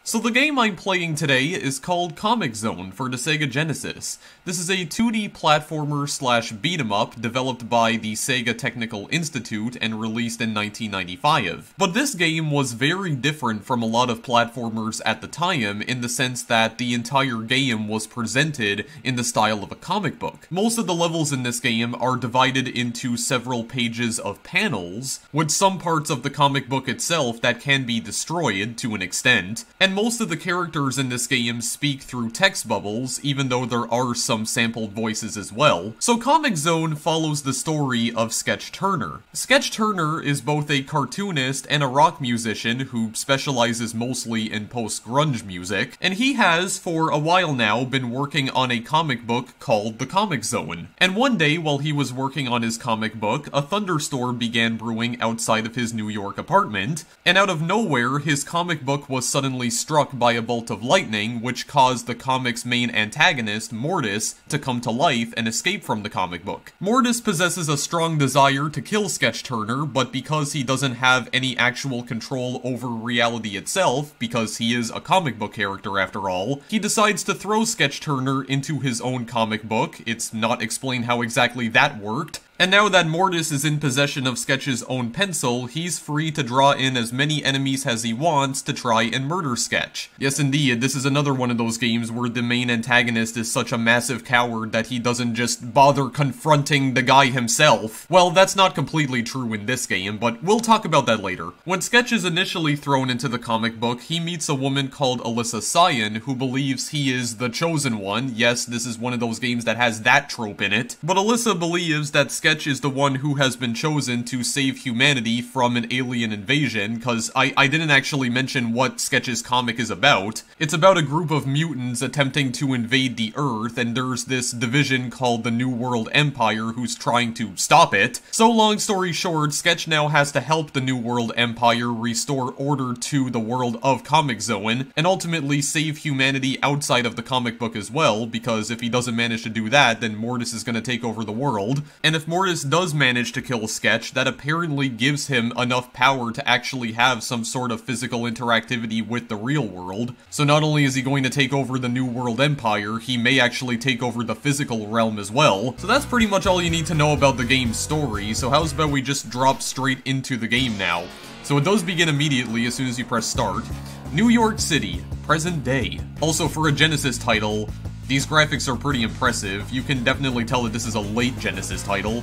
So the game I'm playing today is called Comix Zone for the Sega Genesis. This is a 2D platformer slash beat-em-up developed by the Sega Technical Institute and released in 1995. But this game was very different from a lot of platformers at the time in the sense that the entire game was presented in the style of a comic book. Most of the levels in this game are divided into several pages of panels, with some parts of the comic book itself that can be destroyed to an extent, and most of the characters in this game speak through text bubbles, even though there are some sampled voices as well. So Comix Zone follows the story of Sketch Turner. Sketch Turner is both a cartoonist and a rock musician who specializes mostly in post-grunge music, and he has, for a while now, been working on a comic book called The Comix Zone. And one day, while he was working on his comic book, a thunderstorm began brewing outside of his New York apartment, and out of nowhere, his comic book was suddenly struck by a bolt of lightning, which caused the comic's main antagonist, Mortis, to come to life and escape from the comic book. Mortis possesses a strong desire to kill Sketch Turner, but because he doesn't have any actual control over reality itself, because he is a comic book character after all, he decides to throw Sketch Turner into his own comic book. It's not explained how exactly that worked. And now that Mortis is in possession of Sketch's own pencil, he's free to draw in as many enemies as he wants to try and murder Sketch. Yes indeed, this is another one of those games where the main antagonist is such a massive coward that he doesn't just bother confronting the guy himself. Well, that's not completely true in this game, but we'll talk about that later. When Sketch is initially thrown into the comic book, he meets a woman called Alyssa Cyan, who believes he is the chosen one. Yes, this is one of those games that has that trope in it. But Alyssa believes that Sketch is the one who has been chosen to save humanity from an alien invasion, because I didn't actually mention what Sketch's comic is about. It's about a group of mutants attempting to invade the Earth, and there's this division called the New World Empire who's trying to stop it. So long story short, Sketch now has to help the New World Empire restore order to the world of Comix Zone, and ultimately save humanity outside of the comic book as well, because if he doesn't manage to do that, then Mortis is going to take over the world. And if Mortis does manage to kill Sketch, that apparently gives him enough power to actually have some sort of physical interactivity with the real world. So not only is he going to take over the New World Empire, he may actually take over the physical realm as well. So that's pretty much all you need to know about the game's story, so how's about we just drop straight into the game now. So it does begin immediately as soon as you press start. New York City, present day. Also, for a Genesis title, these graphics are pretty impressive. You can definitely tell that this is a late Genesis title.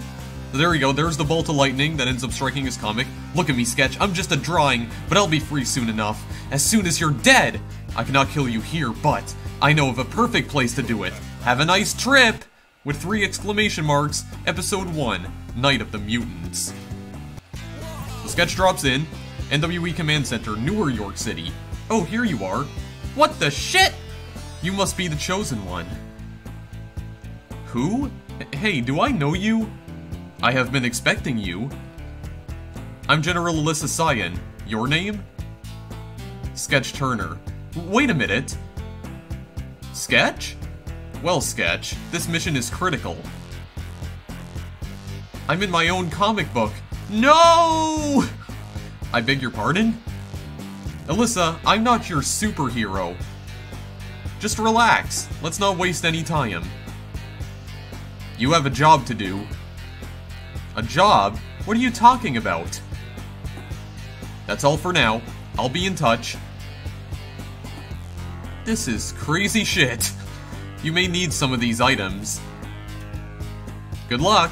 So there we go, there's the bolt of lightning that ends up striking his comic. Look at me, Sketch, I'm just a drawing, but I'll be free soon enough. As soon as you're dead! I cannot kill you here, but I know of a perfect place to do it. Have a nice trip! With 3 exclamation marks, Episode 1, Night of the Mutants. So Sketch drops in, NWE Command Center, Newer York City. Oh, here you are. What the shit? You must be the chosen one. Who? Hey, do I know you? I have been expecting you. I'm General Alyssa Cyan. Your name? Sketch Turner. Wait a minute. Sketch? Well, Sketch, this mission is critical. I'm in my own comic book. No! I beg your pardon? Alyssa, I'm not your superhero. Just relax. Let's not waste any time. You have a job to do. A job? What are you talking about? That's all for now. I'll be in touch. This is crazy shit. You may need some of these items. Good luck.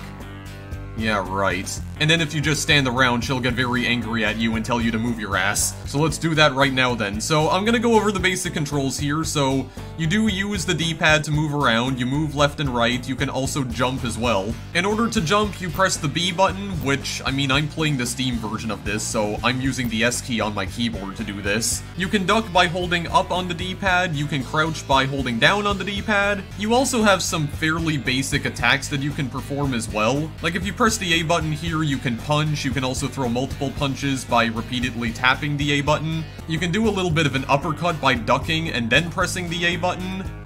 Yeah, right. And then if you just stand around, she'll get very angry at you and tell you to move your ass. So let's do that right now then. So I'm gonna go over the basic controls here. So you do use the D-pad to move around, you move left and right, you can also jump as well. In order to jump, you press the B button, which, I mean, I'm playing the Steam version of this, so I'm using the S key on my keyboard to do this. You can duck by holding up on the D-pad, you can crouch by holding down on the D-pad. You also have some fairly basic attacks that you can perform as well. Like if you press the A button here, you can punch, you can also throw multiple punches by repeatedly tapping the A button. You can do a little bit of an uppercut by ducking and then pressing the A button.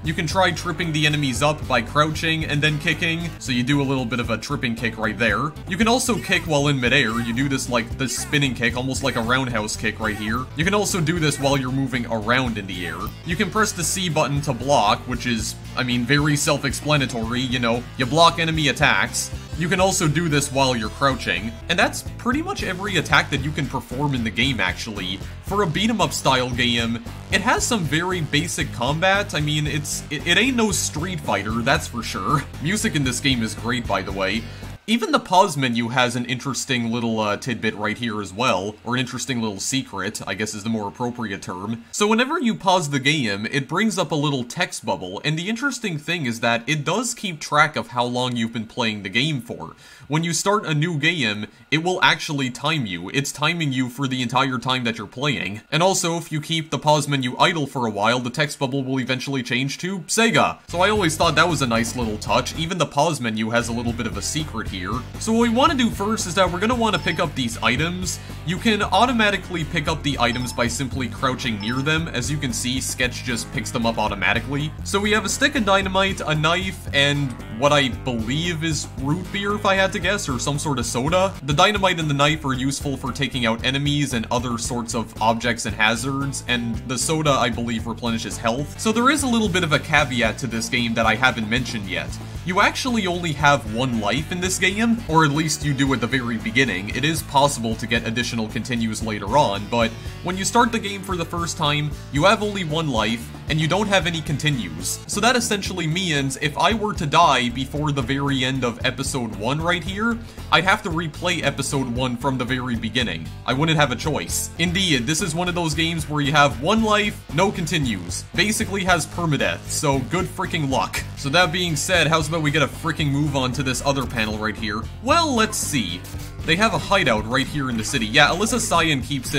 You can try tripping the enemies up by crouching and then kicking, so you do a little bit of a tripping kick right there. You can also kick while in midair. You do this like the spinning kick, almost like a roundhouse kick right here. You can also do this while you're moving around in the air. You can press the C button to block, which is, I mean, very self-explanatory, you know, you block enemy attacks. You can also do this while you're crouching, and that's pretty much every attack that you can perform in the game, actually. For a beat-em-up style game, it has some very basic combat. I mean, it ain't no Street Fighter, that's for sure. Music in this game is great, by the way. Even the pause menu has an interesting little tidbit right here as well, or an interesting little secret, I guess is the more appropriate term. So whenever you pause the game, it brings up a little text bubble, and the interesting thing is that it does keep track of how long you've been playing the game for. When you start a new game, it will actually time you. It's timing you for the entire time that you're playing. And also, if you keep the pause menu idle for a while, the text bubble will eventually change to Sega. So I always thought that was a nice little touch. Even the pause menu has a little bit of a secret here. So what we want to do first is that we're going to want to pick up these items. You can automatically pick up the items by simply crouching near them. As you can see, Sketch just picks them up automatically. So we have a stick of dynamite, a knife, and what I believe is root beer, if I had to guess, or some sort of soda. The dynamite and the knife are useful for taking out enemies and other sorts of objects and hazards, and the soda, I believe, replenishes health. So there is a little bit of a caveat to this game that I haven't mentioned yet. You actually only have one life in this game, or at least you do at the very beginning. It is possible to get additional continues later on, but when you start the game for the first time, you have only one life, and you don't have any continues. So that essentially means if I were to die before the very end of episode 1 right here, I'd have to replay episode 1 from the very beginning. I wouldn't have a choice. Indeed, this is one of those games where you have one life, no continues. Basically has permadeath, so good freaking luck. So that being said, how's about we get a freaking move on to this other panel right here? Well, let's see. They have a hideout right here in the city. Yeah, Alyssa Cyan keeps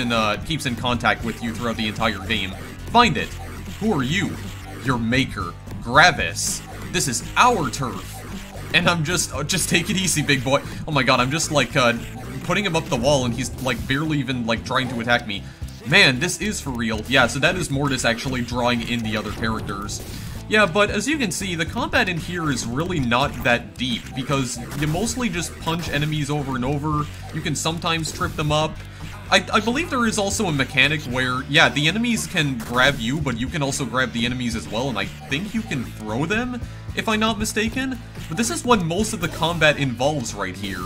in contact with you throughout the entire game. Find it. Who are you? Your maker, Gravis. This is our turf. And I'm just take it easy, big boy. Oh my god, I'm just like putting him up the wall and he's like barely even like trying to attack me. Man, this is for real. Yeah, so that is Mortis actually drawing in the other characters. Yeah, but as you can see, the combat in here is really not that deep, because you mostly just punch enemies over and over. You can sometimes trip them up. I believe there is also a mechanic where, yeah, the enemies can grab you, but you can also grab the enemies as well, and I think you can throw them, if I'm not mistaken. But this is what most of the combat involves right here.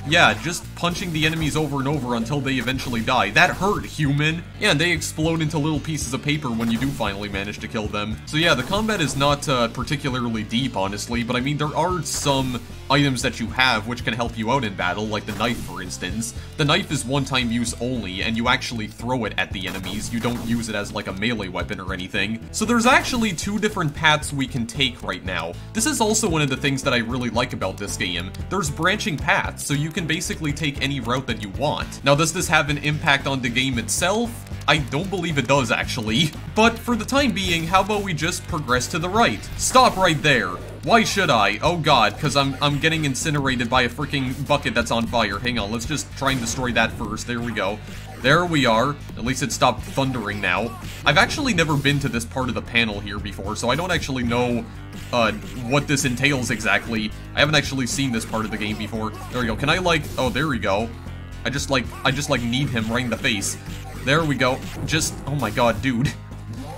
Yeah, just punching the enemies over and over until they eventually die. That hurt, human! Yeah, and they explode into little pieces of paper when you do finally manage to kill them. So yeah, the combat is not particularly deep, honestly, but I mean, there are some items that you have which can help you out in battle, like the knife, for instance. The knife is one-time use only, and you actually throw it at the enemies. You don't use it as like a melee weapon or anything. So there's actually two different paths we can take right now. This is also one of the things that I really like about this game. There's branching paths, so you can basically take any route that you want. Now, does this have an impact on the game itself? I don't believe it does, actually. But for the time being, how about we just progress to the right? Stop right there! Why should I? Oh god, because I'm getting incinerated by a freaking bucket that's on fire. Hang on, let's just try and destroy that first. There we go. There we are. At least it stopped thundering now. I've actually never been to this part of the panel here before, so I don't actually know what this entails exactly. I haven't actually seen this part of the game before. There we go. Can I like... Oh, there we go. I just like need him right in the face. There we go. Just... Oh my god, dude.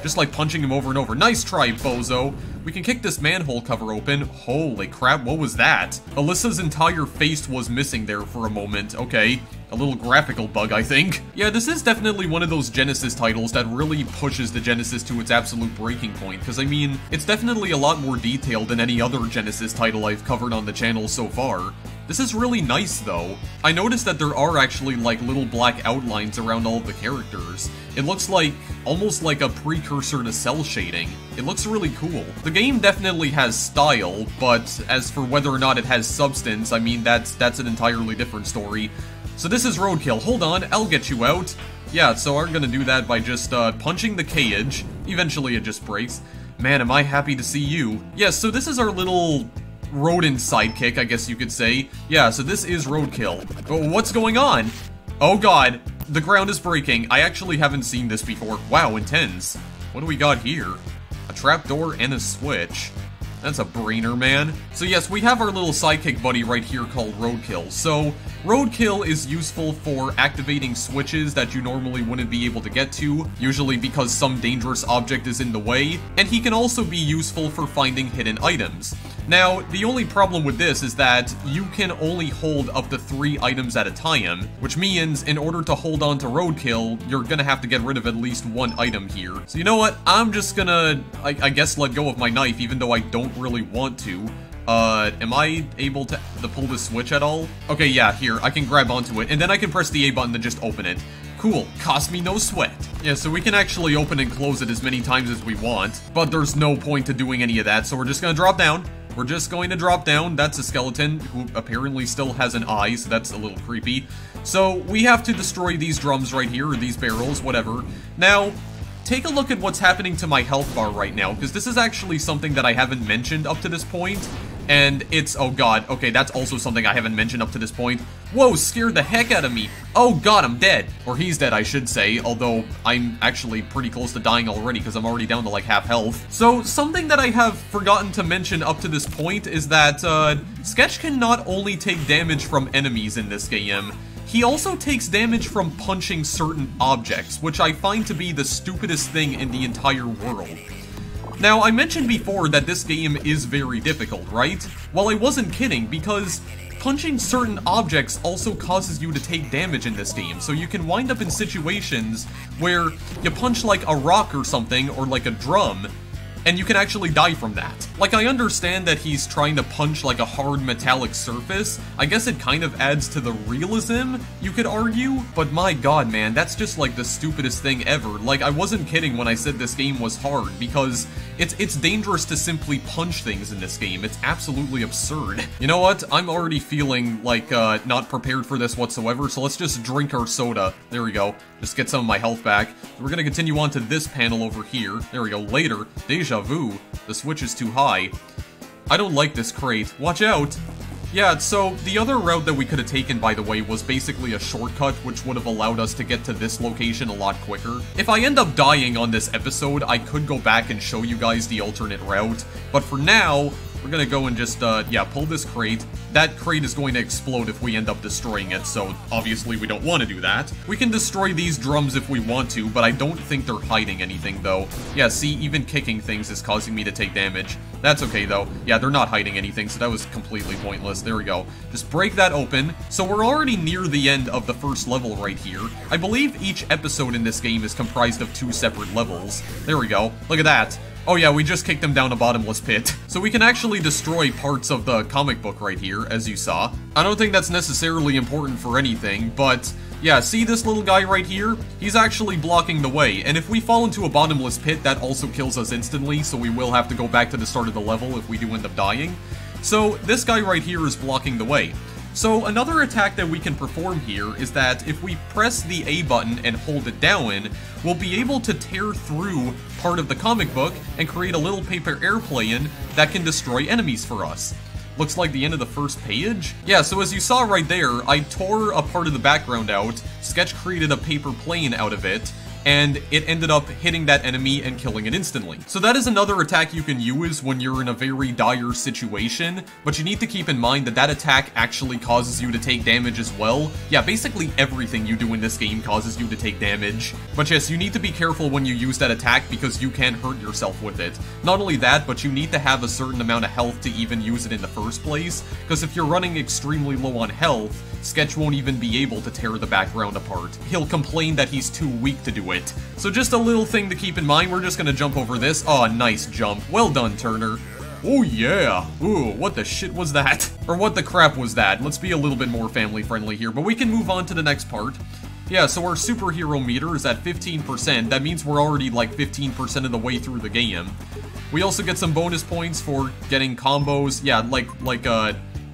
Just like punching him over and over. Nice try, bozo. We can kick this manhole cover open. Holy crap, what was that? Alyssa's entire face was missing there for a moment. Okay, a little graphical bug, I think. Yeah, this is definitely one of those Genesis titles that really pushes the Genesis to its absolute breaking point, because I mean, it's definitely a lot more detailed than any other Genesis title I've covered on the channel so far. This is really nice, though. I noticed that there are actually, like, little black outlines around all of the characters. It looks like, almost like a precursor to cell shading. It looks really cool. The game definitely has style, but as for whether or not it has substance, I mean, that's an entirely different story. So this is Roadkill. Hold on, I'll get you out. Yeah, so I'm gonna do that by just, punching the cage. Eventually it just breaks. Man, am I happy to see you. Yeah, so this is our little... rodent sidekick, I guess you could say. Yeah, so this is Roadkill. Oh, what's going on? Oh god, the ground is breaking. I actually haven't seen this before. Wow, intense. What do we got here? A trapdoor and a switch. That's a brainer, man. So yes, we have our little sidekick buddy right here called Roadkill. So, Roadkill is useful for activating switches that you normally wouldn't be able to get to, usually because some dangerous object is in the way, and he can also be useful for finding hidden items. Now, the only problem with this is that you can only hold up to 3 items at a time, which means in order to hold on to Roadkill, you're gonna have to get rid of at least 1 item here. So you know what? I'm just gonna, I guess, let go of my knife, even though I don't really want to. Am I able to pull this switch at all? Okay, yeah, here, I can grab onto it, and then I can press the A button to just open it. Cool, cost me no sweat. Yeah, so we can actually open and close it as many times as we want, but there's no point to doing any of that, so we're just gonna drop down. We're just going to drop down. That's a skeleton who apparently still has an eye, so that's a little creepy. So we have to destroy these drums right here, or these barrels, whatever. Now, take a look at what's happening to my health bar right now, because this is actually something that I haven't mentioned up to this point. And it's, oh god, okay, that's also something I haven't mentioned up to this point. Whoa, scared the heck out of me. Oh god, I'm dead. Or he's dead, I should say, although I'm actually pretty close to dying already because I'm already down to like half health. So, something that I have forgotten to mention up to this point is that, Sketch can not only take damage from enemies in this game, he also takes damage from punching certain objects, which I find to be the stupidest thing in the entire world. Now, I mentioned before that this game is very difficult, right? Well, I wasn't kidding, because punching certain objects also causes you to take damage in this game, so you can wind up in situations where you punch like a rock or something, or like a drum, and you can actually die from that. Like, I understand that he's trying to punch like a hard metallic surface. I guess it kind of adds to the realism, you could argue, but my god, man, that's just like the stupidest thing ever. Like, I wasn't kidding when I said this game was hard, because it's dangerous to simply punch things in this game. It's absolutely absurd. You know what? I'm already feeling like, not prepared for this whatsoever, so let's just drink our soda. There we go. Just get some of my health back. We're gonna continue on to this panel over here. There we go. Later. Deja vu. The switch is too high. I don't like this crate. Watch out! Yeah, so the other route that we could have taken, by the way, was basically a shortcut, which would have allowed us to get to this location a lot quicker. If I end up dying on this episode, I could go back and show you guys the alternate route, but for now, we're gonna go and just, yeah, pull this crate. That crate is going to explode if we end up destroying it, so obviously we don't want to do that. We can destroy these drums if we want to, but I don't think they're hiding anything, though. Yeah, see, even kicking things is causing me to take damage. That's okay, though. Yeah, they're not hiding anything, so that was completely pointless. There we go. Just break that open. So we're already near the end of the first level right here. I believe each episode in this game is comprised of 2 separate levels. There we go. Look at that. Oh yeah, we just kicked them down a bottomless pit. So we can actually destroy parts of the comic book right here, as you saw. I don't think that's necessarily important for anything, but yeah, see this little guy right here? He's actually blocking the way, and if we fall into a bottomless pit, that also kills us instantly, so we will have to go back to the start of the level if we do end up dying. So this guy right here is blocking the way. So another attack that we can perform here is that if we press the A button and hold it down, we'll be able to tear through part of the comic book and create a little paper airplane that can destroy enemies for us. Looks like the end of the first page? Yeah, so as you saw right there, I tore a part of the background out, Sketch created a paper plane out of it, and it ended up hitting that enemy and killing it instantly. So that is another attack you can use when you're in a very dire situation, but you need to keep in mind that that attack actually causes you to take damage as well. Yeah, basically everything you do in this game causes you to take damage. But yes, you need to be careful when you use that attack because you can hurt yourself with it. Not only that, but you need to have a certain amount of health to even use it in the first place, because if you're running extremely low on health, Sketch won't even be able to tear the background apart. He'll complain that he's too weak to do it. So just a little thing to keep in mind, we're just gonna jump over this. Oh, nice jump. Well done, Turner. Oh yeah! Ooh, what the shit was that? Or what the crap was that? Let's be a little bit more family friendly here, but we can move on to the next part. Yeah, so our superhero meter is at 15%. That means we're already like 15% of the way through the game. We also get some bonus points for getting combos. Yeah, like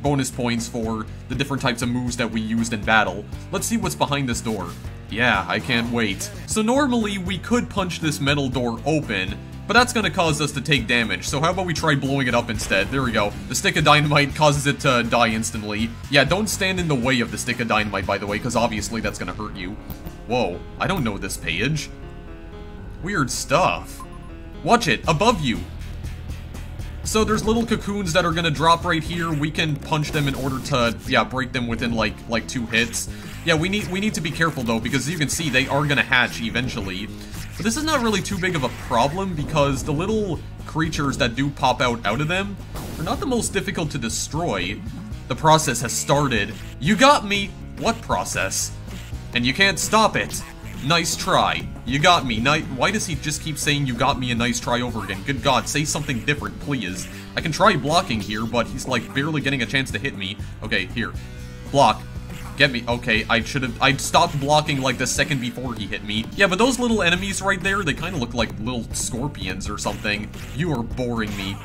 bonus points for the different types of moves that we used in battle. Let's see what's behind this door. Yeah, I can't wait. So normally we could punch this metal door open, but that's gonna cause us to take damage, so how about we try blowing it up instead? There we go. The stick of dynamite causes it to die instantly. Yeah, don't stand in the way of the stick of dynamite, by the way, because obviously that's gonna hurt you. Whoa, I don't know this page. Weird stuff. Watch it, above you. So there's little cocoons that are gonna drop right here. We can punch them in order to, yeah, break them within like 2 hits. Yeah, we need to be careful though, because as you can see, they are gonna hatch eventually. But this is not really too big of a problem, because the little creatures that do pop out of them are not the most difficult to destroy. The process has started. You got me! What process? And you can't stop it. Nice try. You got me. Why does he just keep saying you got me a nice try over again? Good God, say something different, please. I can try blocking here, but he's like barely getting a chance to hit me. Okay, here. Block. Get me. Okay, I'd stopped blocking like the second before he hit me. Yeah, but those little enemies right there, they kind of look like little scorpions or something. You are boring me.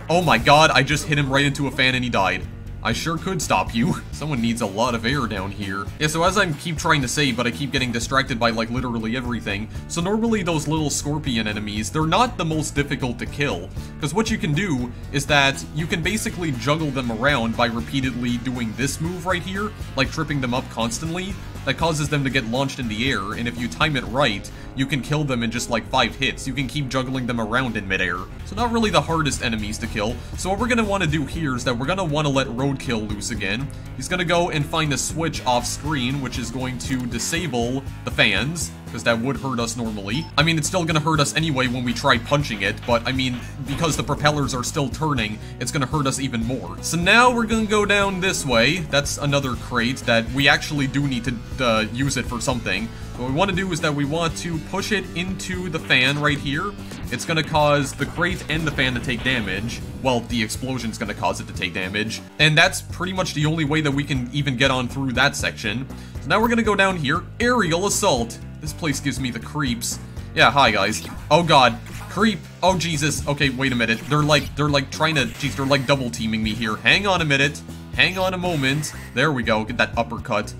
Oh my God, I just hit him right into a fan and he died. I sure could stop you. Someone needs a lot of air down here. Yeah, so as I keep trying to say, but I keep getting distracted by, like, literally everything. So normally those little scorpion enemies, they're not the most difficult to kill. Because what you can do is that you can basically juggle them around by repeatedly doing this move right here, like tripping them up constantly. That causes them to get launched in the air, and if you time it right, you can kill them in just like 5 hits. You can keep juggling them around in midair. So not really the hardest enemies to kill. So what we're gonna want to do here is that we're gonna want to let Roadkill loose again. He's gonna go and find a switch off screen, which is going to disable the fans, because that would hurt us normally. I mean, it's still gonna hurt us anyway when we try punching it, but I mean, because the propellers are still turning, it's gonna hurt us even more. So now we're gonna go down this way. That's another crate that we actually do need to use it for something. What we want to do is that we want to push it into the fan right here. It's going to cause the crate and the fan to take damage. Well, the explosion's going to cause it to take damage. And that's pretty much the only way that we can even get on through that section. So now we're going to go down here. Aerial assault. This place gives me the creeps. Yeah, hi guys. Oh God. Creep. Oh Jesus. Okay, wait a minute. They're like trying to, geez, they're like double teaming me here. Hang on a minute. Hang on a moment. There we go. Get that uppercut.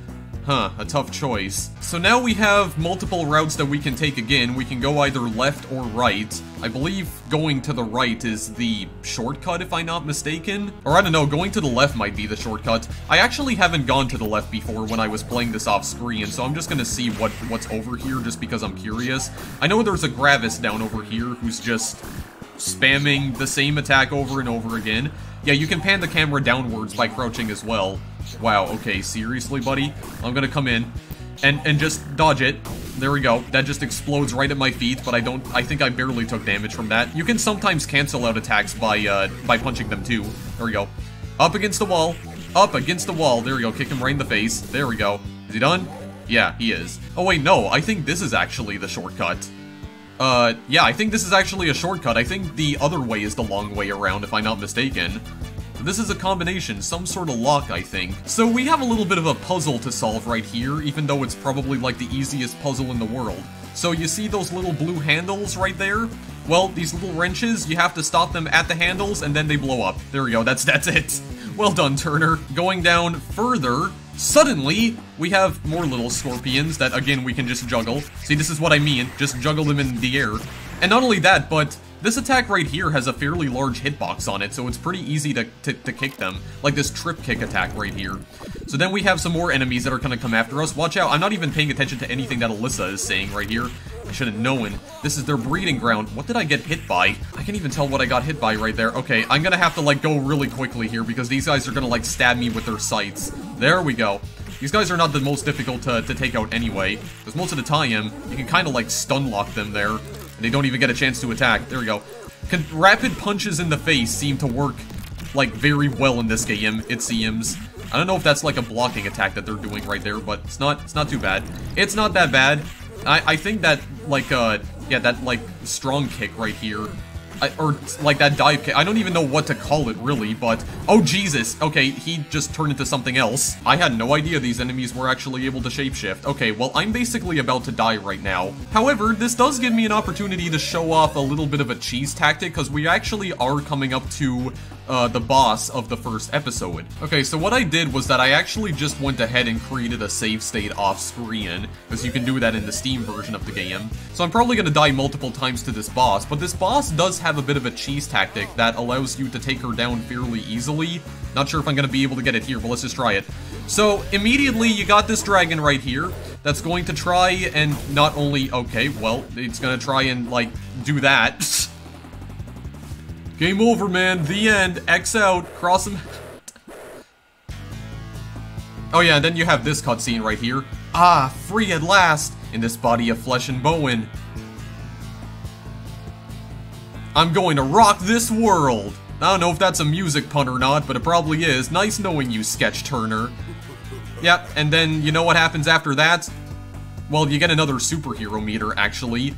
Huh, a tough choice. So now we have multiple routes that we can take again. We can go either left or right. I believe going to the right is the shortcut, if I'm not mistaken. Or I don't know, going to the left might be the shortcut. I actually haven't gone to the left before when I was playing this off screen, so I'm just gonna see what's over here just because I'm curious. I know there's a Gravis down over here who's just spamming the same attack over and over again. Yeah, you can pan the camera downwards by crouching as well. Wow, okay, seriously, buddy? I'm gonna come in and just dodge it. There we go. That just explodes right at my feet, but I think I barely took damage from that. You can sometimes cancel out attacks by punching them too. There we go. Up against the wall. Up against the wall. There we go. Kick him right in the face. There we go. Is he done? Yeah, he is. Oh wait, no. I think this is actually the shortcut. Yeah, I think this is actually a shortcut. I think the other way is the long way around, if I'm not mistaken. This is a combination, some sort of lock, I think. So we have a little bit of a puzzle to solve right here, even though it's probably like the easiest puzzle in the world. So you see those little blue handles right there? Well, these little wrenches, you have to stop them at the handles and then they blow up. There we go, that's it. Well done, Turner. Going down further, suddenly, we have more little scorpions that, again, we can just juggle. See, this is what I mean, just juggle them in the air. And not only that, but this attack right here has a fairly large hitbox on it, so it's pretty easy to kick them. Like this trip kick attack right here. So then we have some more enemies that are gonna come after us. Watch out, I'm not even paying attention to anything that Alyssa is saying right here. I should have known. This is their breeding ground. What did I get hit by? I can't even tell what I got hit by right there. Okay, I'm gonna have to like go really quickly here because these guys are gonna like stab me with their sights. There we go. These guys are not the most difficult to take out anyway, because most of the time, you can kind of like stun lock them there, and they don't even get a chance to attack. There we go. Rapid punches in the face seem to work, like, very well in this game, it seems. I don't know if that's like a blocking attack that they're doing right there, but it's not too bad. It's not that bad. I think that, like, yeah, that, like, strong kick right here, or, like, that dive kick, I don't even know what to call it, really, but, oh, Jesus, okay, he just turned into something else. I had no idea these enemies were actually able to shapeshift. Okay, well, I'm basically about to die right now. However, this does give me an opportunity to show off a little bit of a cheese tactic, because we actually are coming up to the boss of the first episode. Okay, so what I did was that I actually just went ahead and created a save state off screen, because you can do that in the Steam version of the game. So I'm probably gonna die multiple times to this boss, but this boss does have a bit of a cheese tactic that allows you to take her down fairly easily. Not sure if I'm gonna be able to get it here, but let's just try it. So, immediately you got this dragon right here that's going to try and not only, okay, well, it's gonna try and, like, do that. Game over, man. The end. X out. Cross him. Oh yeah, and then you have this cutscene right here. Ah, free at last, in this body of flesh and bone. I'm going to rock this world. I don't know if that's a music pun or not, but it probably is. Nice knowing you, Sketch Turner. Yep, and then you know what happens after that? Well, you get another superhero meter, actually,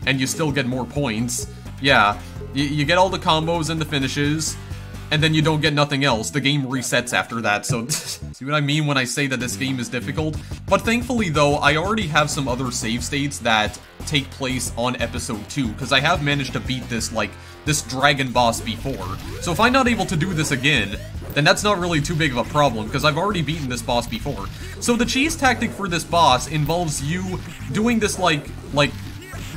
and you still get more points. Yeah, you get all the combos and the finishes, and then you don't get nothing else. The game resets after that, so see what I mean when I say that this game is difficult? But thankfully, though, I already have some other save states that take place on episode 2, because I have managed to beat this, like, this dragon boss before. So if I'm not able to do this again, then that's not really too big of a problem, because I've already beaten this boss before. So the cheese tactic for this boss involves you doing this, like,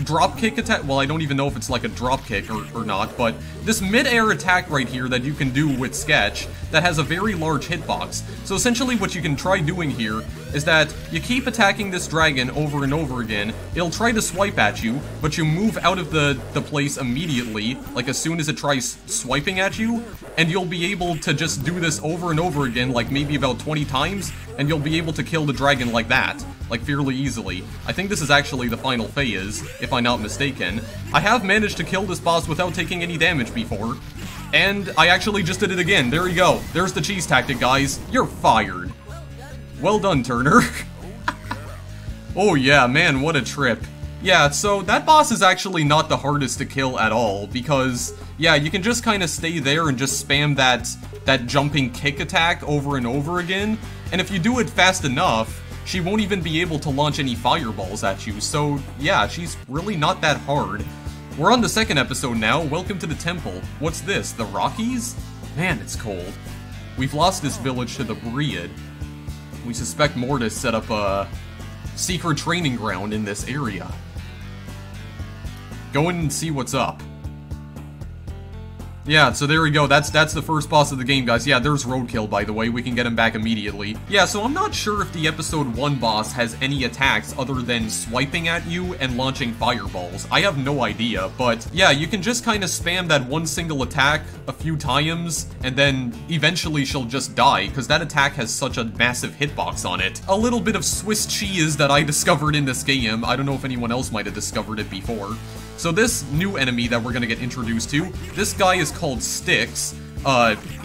drop kick attack. Well, I don't even know if it's like a drop kick or not, but this mid-air attack right here that you can do with Sketch that has a very large hitbox. So essentially what you can try doing here is that you keep attacking this dragon over and over again. It'll try to swipe at you, but you move out of the place immediately, like as soon as it tries swiping at you, and you'll be able to just do this over and over again, like maybe about 20 times, and you'll be able to kill the dragon like that, like fairly easily. I think this is actually the final phase, if I'm not mistaken. I have managed to kill this boss without taking any damage before, and I actually just did it again. There you go. There's the cheese tactic, guys. You're fired. Well done, Turner. Oh yeah, man, what a trip. Yeah, so that boss is actually not the hardest to kill at all, because, yeah, you can just kind of stay there and just spam that jumping kick attack over and over again, and if you do it fast enough, she won't even be able to launch any fireballs at you, so yeah, she's really not that hard. We're on the second episode now. Welcome to the temple. What's this, the Rockies? Man, it's cold. We've lost this village to the Breed. We suspect Mortis set up a secret training ground in this area. Go in and see what's up. Yeah, so there we go. That's the first boss of the game, guys. Yeah, there's Roadkill, by the way. We can get him back immediately. Yeah, so I'm not sure if the episode 1 boss has any attacks other than swiping at you and launching fireballs. I have no idea, but yeah, you can just kind of spam that one single attack a few times, and then eventually she'll just die, because that attack has such a massive hitbox on it. A little bit of Swiss cheese that I discovered in this game. I don't know if anyone else might have discovered it before. So this new enemy that we're gonna get introduced to, this guy is called Styx.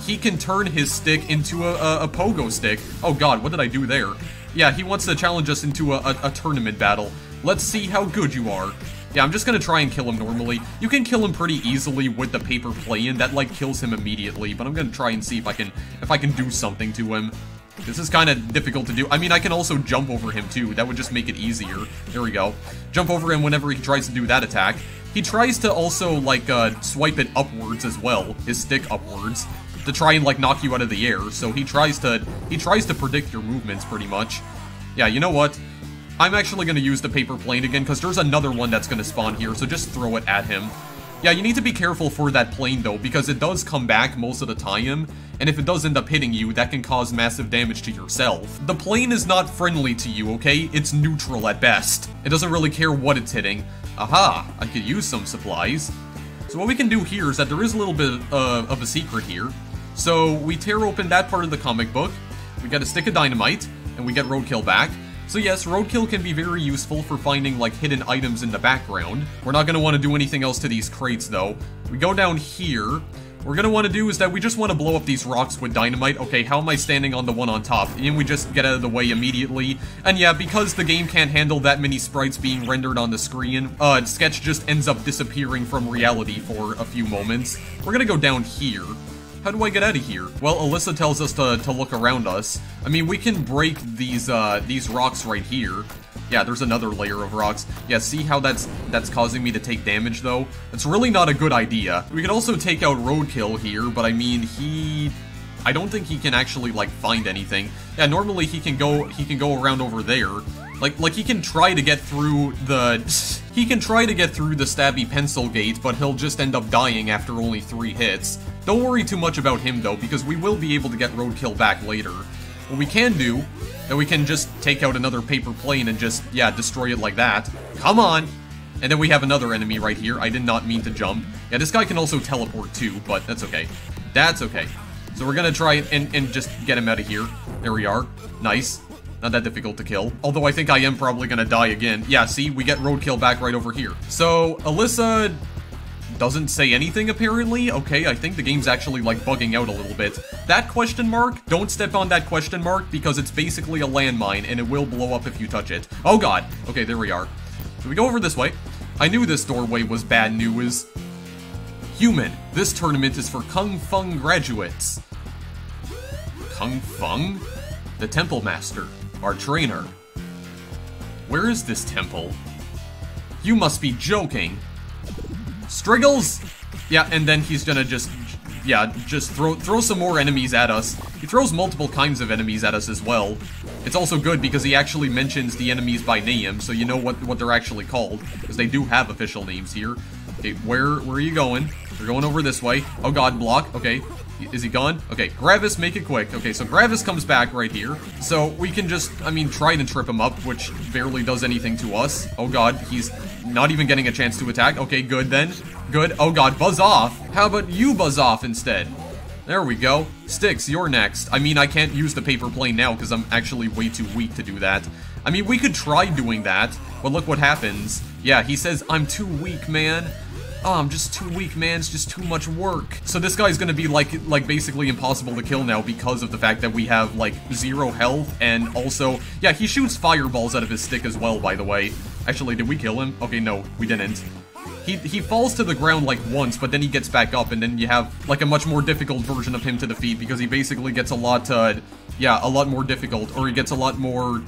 He can turn his stick into a pogo stick. Oh god, what did I do there? Yeah, he wants to challenge us into a tournament battle. Let's see how good you are. Yeah, I'm just gonna try and kill him normally. You can kill him pretty easily with the paper plane. That, like, kills him immediately, but I'm gonna try and see if I can do something to him. This is kind of difficult to do. I mean, I can also jump over him, too. That would just make it easier. There we go. Jump over him whenever he tries to do that attack. He tries to also, like, swipe it upwards as well, his stick upwards, to try and, like, knock you out of the air. So he tries to predict your movements, pretty much. Yeah, you know what? I'm actually going to use the paper plane again, because there's another one that's going to spawn here, so just throw it at him. Yeah, you need to be careful for that plane, though, because it does come back most of the time, and if it does end up hitting you, that can cause massive damage to yourself. The plane is not friendly to you, okay? It's neutral at best. It doesn't really care what it's hitting. Aha! I could use some supplies. So what we can do here is that there is a little bit of a secret here. So we tear open that part of the comic book, we get a stick of dynamite, and we get Roadkill back. So yes, Roadkill can be very useful for finding, like, hidden items in the background. We're not going to want to do anything else to these crates, though. We go down here. What we're going to want to do is that we just want to blow up these rocks with dynamite. Okay, how am I standing on the one on top? And we just get out of the way immediately. And yeah, because the game can't handle that many sprites being rendered on the screen, Sketch just ends up disappearing from reality for a few moments. We're going to go down here. How do I get out of here? Well, Alyssa tells us to look around us. I mean, we can break these rocks right here. Yeah, there's another layer of rocks. Yeah, see how that's causing me to take damage, though? It's really not a good idea. We can also take out Roadkill here, but I mean, I don't think he can actually, like, find anything. Yeah, normally he can go around over there. Like he can try to get through the stabby pencil gate, but he'll just end up dying after only 3 hits. Don't worry too much about him, though, because we will be able to get Roadkill back later. What we can do, that we can just take out another paper plane and just, yeah, destroy it like that. Come on! And then we have another enemy right here. I did not mean to jump. Yeah, this guy can also teleport too, but that's okay. That's okay. So we're gonna try and just get him out of here. There we are. Nice. Not that difficult to kill. Although I think I am probably gonna die again. Yeah, see? We get roadkill back right over here. So, Alyssa doesn't say anything, apparently. Okay, I think the game's actually, like, bugging out a little bit. That question mark, don't step on that question mark, because it's basically a landmine, and it will blow up if you touch it. Oh god! Okay, there we are. So we go over this way. I knew this doorway was bad news. Human, this tournament is for Kung Fung graduates. Kung Fung? The Temple Master, our trainer. Where is this temple? You must be joking. Striggles? Yeah, and then he's gonna just throw some more enemies at us. He throws multiple kinds of enemies at us as well. It's also good because he actually mentions the enemies by name, so you know what they're actually called, because they do have official names here. Okay, where are you going? We're going over this way. Oh god, block. Okay. Is he gone? Okay, Gravis, make it quick. Okay, so Gravis comes back right here. So we can just, I mean, try to trip him up, which barely does anything to us. Oh god, he's not even getting a chance to attack. Okay, good then. Good. Oh god, buzz off. How about you buzz off instead? There we go. Styx, you're next. I mean, I can't use the paper plane now because I'm actually way too weak to do that. I mean, we could try doing that, but look what happens. Yeah, he says, I'm too weak, man. Oh, I'm just too weak, man. It's just too much work. So this guy's gonna be like basically impossible to kill now because of the fact that we have like 0 health, and also, yeah, he shoots fireballs out of his stick as well, by the way. Actually, did we kill him? Okay, no, we didn't. He falls to the ground like once, but then he gets back up, and then you have like a much more difficult version of him to defeat because he basically gets a lot more difficult, or he gets a lot more,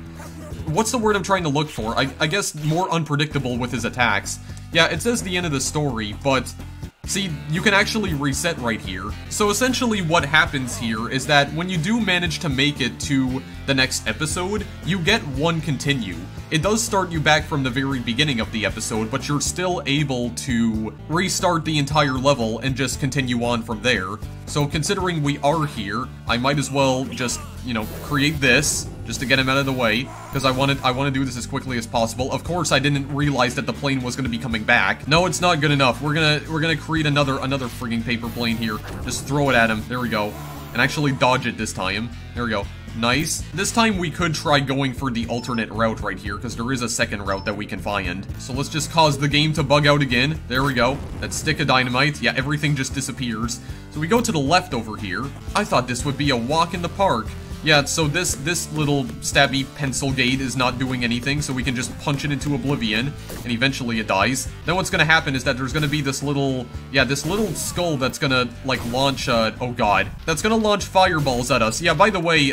what's the word I'm trying to look for? I guess more unpredictable with his attacks. Yeah, it says the end of the story, but see, you can actually reset right here. So essentially what happens here is that when you do manage to make it to the next episode, you get one continue. It does start you back from the very beginning of the episode, but you're still able to restart the entire level and just continue on from there. So considering we are here, I might as well just, you know, create this, just to get him out of the way, because I want to do this as quickly as possible. Of course, I didn't realize that the plane was going to be coming back. No, it's not good enough. We're gonna create another frigging paper plane here. Just throw it at him. There we go. And actually dodge it this time. There we go. Nice. This time we could try going for the alternate route right here, because there is a second route that we can find. So let's just cause the game to bug out again. There we go. That stick of dynamite. Yeah, everything just disappears. So we go to the left over here. I thought this would be a walk in the park. Yeah, so this little stabby pencil gate is not doing anything, so we can just punch it into oblivion, and eventually it dies. Then what's gonna happen is that there's gonna be this little skull that's gonna, like, launch, oh god. That's gonna launch fireballs at us. Yeah, by the way,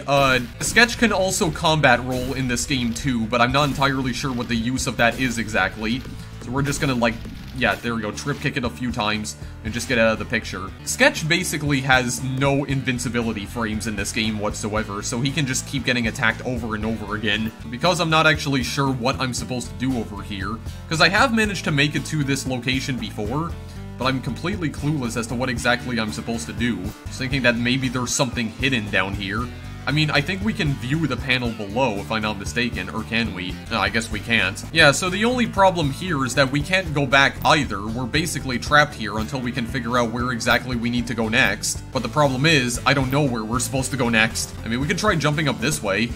Sketch can also combat roll in this game too, but I'm not entirely sure what the use of that is exactly. So we're just gonna, like, yeah, there we go, trip kick it a few times, and just get out of the picture. Sketch basically has no invincibility frames in this game whatsoever, so he can just keep getting attacked over and over again. Because I'm not actually sure what I'm supposed to do over here, because I have managed to make it to this location before, but I'm completely clueless as to what exactly I'm supposed to do. Just thinking that maybe there's something hidden down here. I mean, I think we can view the panel below, if I'm not mistaken, or can we? No, I guess we can't. Yeah, so the only problem here is that we can't go back either. We're basically trapped here until we can figure out where exactly we need to go next. But the problem is, I don't know where we're supposed to go next. I mean, we could try jumping up this way.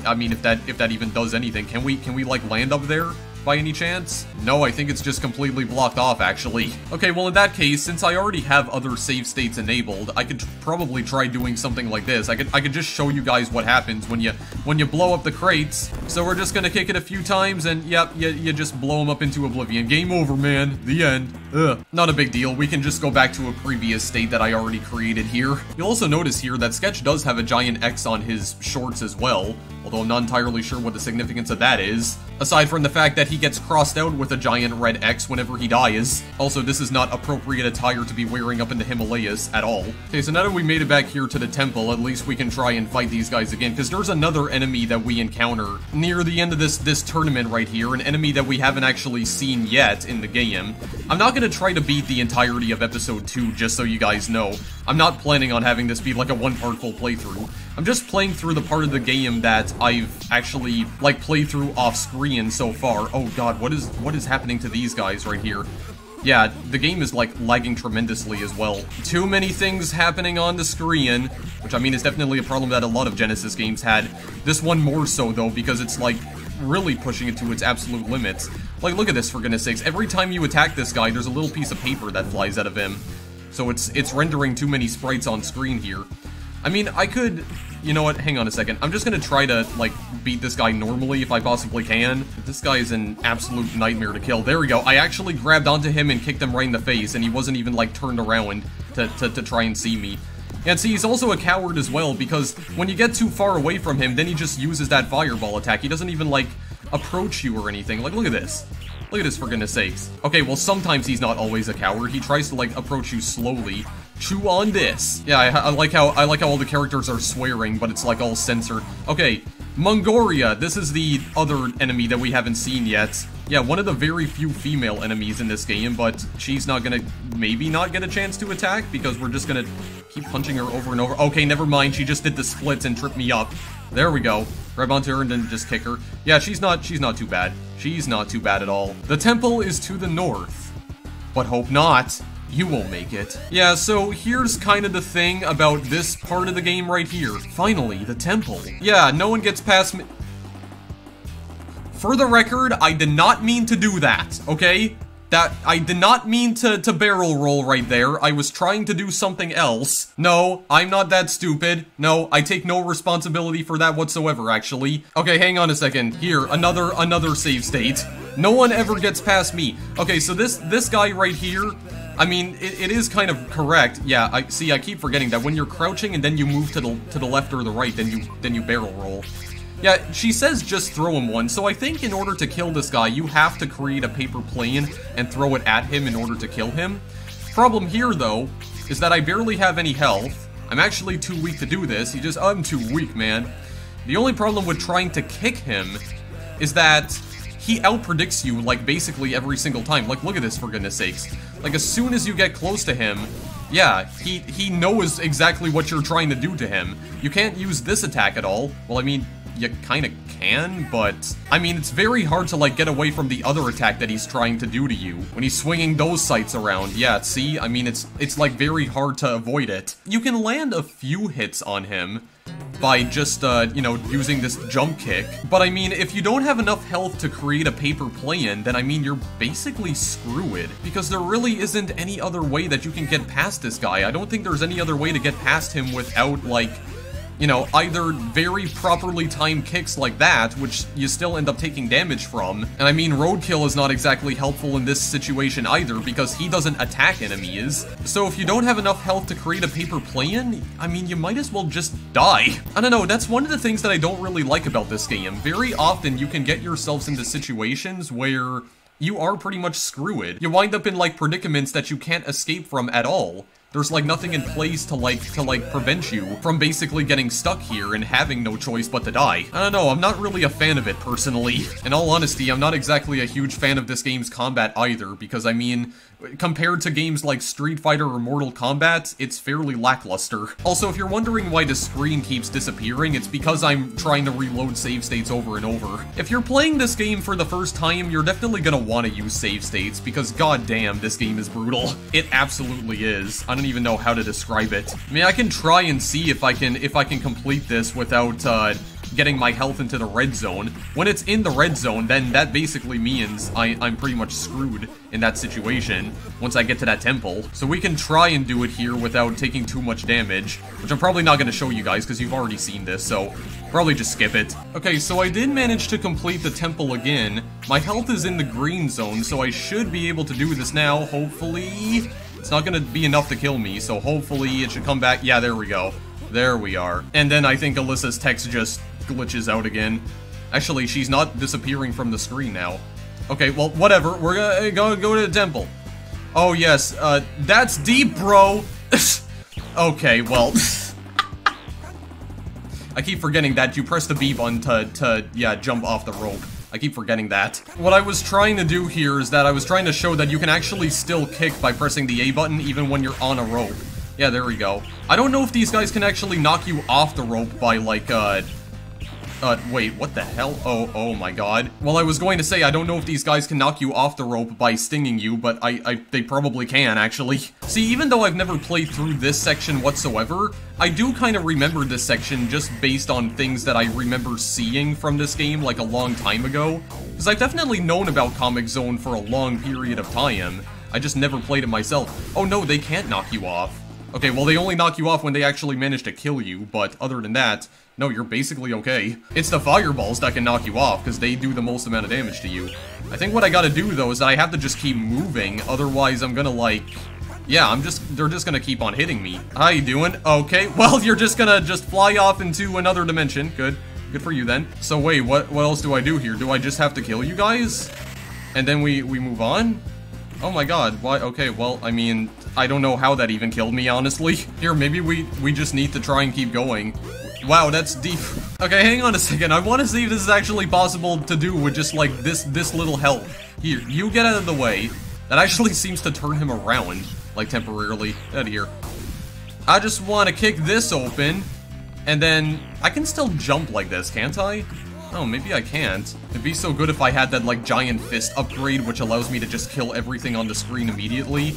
I mean, if that even does anything. Can we like land up there? By any chance? No, I think it's just completely blocked off, actually. Okay, well in that case, since I already have other save states enabled, I could probably try doing something like this. I could just show you guys what happens when you blow up the crates. So we're just gonna kick it a few times, and yep, you just blow them up into oblivion. Game over, man. The end. Ugh. Not a big deal. We can just go back to a previous state that I already created here. You'll also notice here that Sketch does have a giant X on his shorts as well, although I'm not entirely sure what the significance of that is. Aside from the fact that he gets crossed out with a giant red X whenever he dies. Also, this is not appropriate attire to be wearing up in the Himalayas at all. Okay, so now that we made it back here to the temple, at least we can try and fight these guys again, because there's another enemy that we encounter near the end of this tournament right here, an enemy that we haven't actually seen yet in the game. I'm not gonna try to beat the entirety of episode 2, just so you guys know. I'm not planning on having this be like a one-part full playthrough. I'm just playing through the part of the game that I've actually, like, played through off-screen so far. Oh god, what is happening to these guys right here? Yeah, the game is, like, lagging tremendously as well. Too many things happening on the screen, which, I mean, is definitely a problem that a lot of Genesis games had. This one more so, though, because it's, like, really pushing it to its absolute limits. Like, look at this, for goodness sakes. Every time you attack this guy, there's a little piece of paper that flies out of him. So it's rendering too many sprites on screen here. I mean, I could... You know what? Hang on a second. I'm just gonna try to, like, beat this guy normally if I possibly can. This guy is an absolute nightmare to kill. There we go. I actually grabbed onto him and kicked him right in the face, and he wasn't even, like, turned around to try and see me. And see, he's also a coward as well, because when you get too far away from him, then he just uses that fireball attack. He doesn't even, like, approach you or anything. Like, look at this. Look at this, for goodness sakes. Okay, well, sometimes he's not always a coward. He tries to, like, approach you slowly. Chew on this. Yeah, I like how all the characters are swearing, but it's, like, all censored. Okay, Mongoria. This is the other enemy that we haven't seen yet. Yeah, one of the very few female enemies in this game, but she's not gonna, maybe not get a chance to attack, because we're just gonna keep punching her over and over. Okay, never mind, she just did the splits and tripped me up. There we go. Grab onto her and then just kick her. Yeah, she's not too bad. She's not too bad at all. The temple is to the north. But hope not. You won't make it. Yeah, so here's kind of the thing about this part of the game right here. Finally, the temple. Yeah, no one gets past me. For the record, I did not mean to do that, okay? I did not mean to barrel roll right there. I was trying to do something else. No, I'm not that stupid. No, I take no responsibility for that whatsoever, actually. Okay, hang on a second. Here, another save state. No one ever gets past me. Okay, so this guy right here, I mean, it is kind of correct. Yeah, I keep forgetting that when you're crouching and then you move to the left or the right, then you barrel roll. Yeah, she says just throw him one, so I think in order to kill this guy, you have to create a paper plane and throw it at him in order to kill him. Problem here, though, is that I barely have any health. I'm actually too weak to do this. I'm too weak, man. The only problem with trying to kick him is that he outpredicts you, like, basically every single time. Like, look at this, for goodness sakes. Like, as soon as you get close to him, yeah, he knows exactly what you're trying to do to him. You can't use this attack at all. Well, I mean, you kinda can, but I mean, it's very hard to, like, get away from the other attack that he's trying to do to you when he's swinging those sights around. Yeah, see, I mean, it's like very hard to avoid it. You can land a few hits on him by just, you know, using this jump kick. But I mean, if you don't have enough health to create a paper plane, then I mean, you're basically screwed. Because there really isn't any other way that you can get past this guy. I don't think there's any other way to get past him without, like, you know, either very properly timed kicks like that, which you still end up taking damage from. And I mean, Roadkill is not exactly helpful in this situation either, because he doesn't attack enemies. So if you don't have enough health to create a paper plane, I mean, you might as well just die. I don't know, that's one of the things that I don't really like about this game. Very often you can get yourselves into situations where you are pretty much screwed. You wind up in, like, predicaments that you can't escape from at all. There's, like, nothing in place to prevent you from basically getting stuck here and having no choice but to die. I don't know, I'm not really a fan of it, personally. In all honesty, I'm not exactly a huge fan of this game's combat either, because, I mean, compared to games like Street Fighter or Mortal Kombat, it's fairly lackluster. Also, if you're wondering why the screen keeps disappearing, it's because I'm trying to reload save states over and over. If you're playing this game for the first time, you're definitely gonna want to use save states, because goddamn, this game is brutal. It absolutely is. I don't even know how to describe it. I mean, I can try and see if I can complete this without, getting my health into the red zone. When it's in the red zone, then that basically means I'm pretty much screwed in that situation once I get to that temple. So we can try and do it here without taking too much damage, which I'm probably not going to show you guys because you've already seen this, so probably just skip it. Okay, so I did manage to complete the temple again. My health is in the green zone, so I should be able to do this now, hopefully. It's not going to be enough to kill me, so hopefully it should come back. Yeah, there we go. There we are. And then I think Alyssa's text just glitches out again. Actually, she's not disappearing from the screen now. Okay, well, whatever. We're gonna go to the temple. Oh, yes. That's deep, bro. Okay, well. I keep forgetting that you press the B button to, yeah, jump off the rope. I keep forgetting that. What I was trying to do here is that I was trying to show that you can actually still kick by pressing the A button even when you're on a rope. Yeah, there we go. I don't know if these guys can actually knock you off the rope by, like, wait, what the hell? Oh my god. Well, I was going to say, I don't know if these guys can knock you off the rope by stinging you, but they probably can, actually. See, even though I've never played through this section whatsoever, I do kind of remember this section just based on things that I remember seeing from this game, like, a long time ago. Because I've definitely known about Comix Zone for a long period of time. I just never played it myself. Oh no, they can't knock you off. Okay, well, they only knock you off when they actually manage to kill you, but other than that, no, you're basically okay. It's the fireballs that can knock you off, because they do the most amount of damage to you. I think what I gotta do, though, is that I have to just keep moving, otherwise I'm gonna, like... Yeah, they're just gonna keep on hitting me. How you doing? Okay, well, you're just gonna fly off into another dimension. Good. Good for you, then. So, wait, what else do I do here? Do I just have to kill you guys? And then we move on? Oh my god, why? Okay, well, I mean, I don't know how that even killed me, honestly. Here, maybe we just need to try and keep going. Wow, that's deep. Okay, hang on a second. I want to see if this is actually possible to do with just, like, this little health. Here, you get out of the way. That actually seems to turn him around, like, temporarily. Out of here. I just want to kick this open, and then I can still jump like this, can't I? Oh, maybe I can't. It'd be so good if I had that, like, giant fist upgrade, which allows me to just kill everything on the screen immediately.